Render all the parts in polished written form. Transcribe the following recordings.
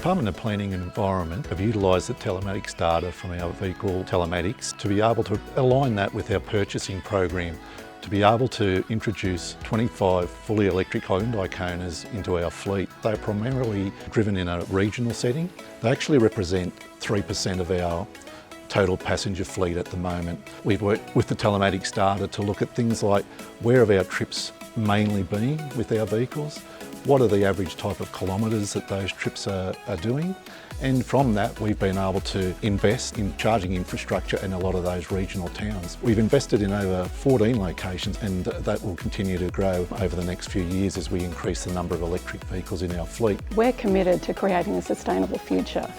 Department of Planning and Environment have utilised the telematics data from our vehicle telematics to be able to align that with our purchasing program to be able to introduce 25 fully electric Hyundai Konas into our fleet. They're primarily driven in a regional setting. They actually represent 3% of our total passenger fleet at the moment. We've worked with the telematics data to look at things like where have our trips mainly been with our vehicles, what are the average type of kilometres that those trips are doing, and from that we've been able to invest in charging infrastructure in a lot of those regional towns. We've invested in over 14 locations and that will continue to grow over the next few years as we increase the number of electric vehicles in our fleet. We're committed to creating a sustainable future,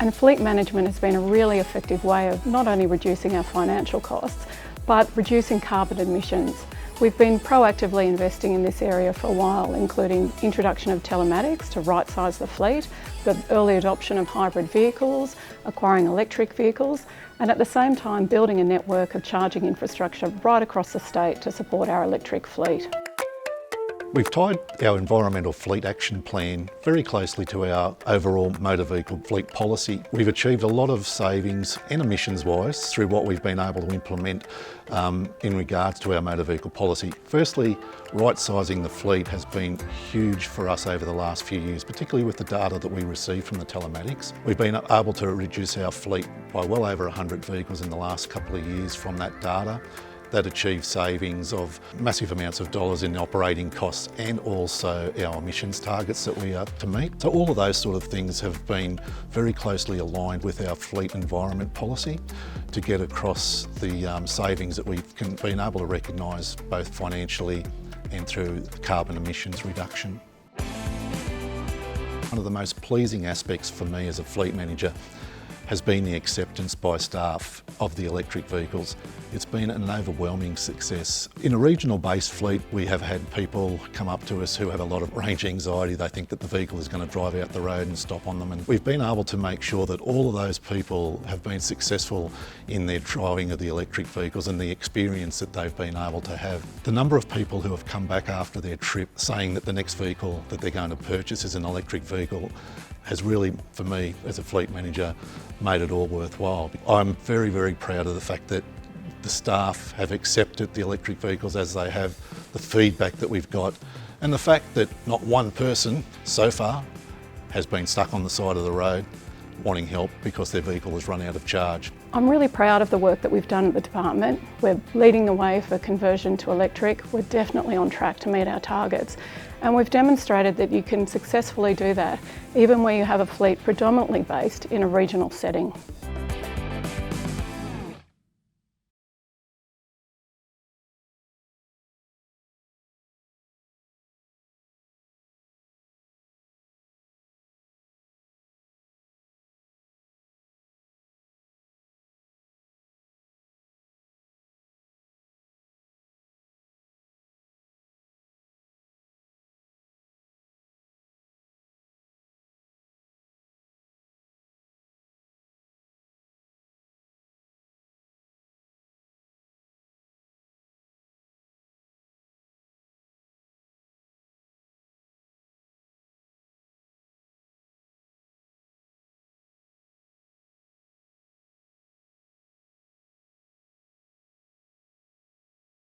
and fleet management has been a really effective way of not only reducing our financial costs but reducing carbon emissions. We've been proactively investing in this area for a while, including introduction of telematics to right-size the fleet, the early adoption of hybrid vehicles, acquiring electric vehicles, and at the same time building a network of charging infrastructure right across the state to support our electric fleet. We've tied our environmental fleet action plan very closely to our overall motor vehicle fleet policy. We've achieved a lot of savings and emissions-wise through what we've been able to implement in regards to our motor vehicle policy. Firstly, right-sizing the fleet has been huge for us over the last few years, particularly with the data that we receive from the telematics. We've been able to reduce our fleet by well over 100 vehicles in the last couple of years from that data. That achieves savings of massive amounts of dollars in operating costs and also our emissions targets that we are to meet. So all of those sort of things have been very closely aligned with our fleet environment policy to get across the savings that we've been able to recognise both financially and through carbon emissions reduction. One of the most pleasing aspects for me as a fleet manager has been the acceptance by staff of the electric vehicles. It's been an overwhelming success. In a regional based fleet, we have had people come up to us who have a lot of range anxiety. They think that the vehicle is going to drive out the road and stop on them. And we've been able to make sure that all of those people have been successful in their driving of the electric vehicles and the experience that they've been able to have. The number of people who have come back after their trip saying that the next vehicle that they're going to purchase is an electric vehicle has really, for me as a fleet manager, made it all worthwhile. I'm very, very proud of the fact that the staff have accepted the electric vehicles as they have, the feedback that we've got, and the fact that not one person so far has been stuck on the side of the road wanting help because their vehicle has run out of charge. I'm really proud of the work that we've done at the department. We're leading the way for conversion to electric. We're definitely on track to meet our targets. And we've demonstrated that you can successfully do that even where you have a fleet predominantly based in a regional setting.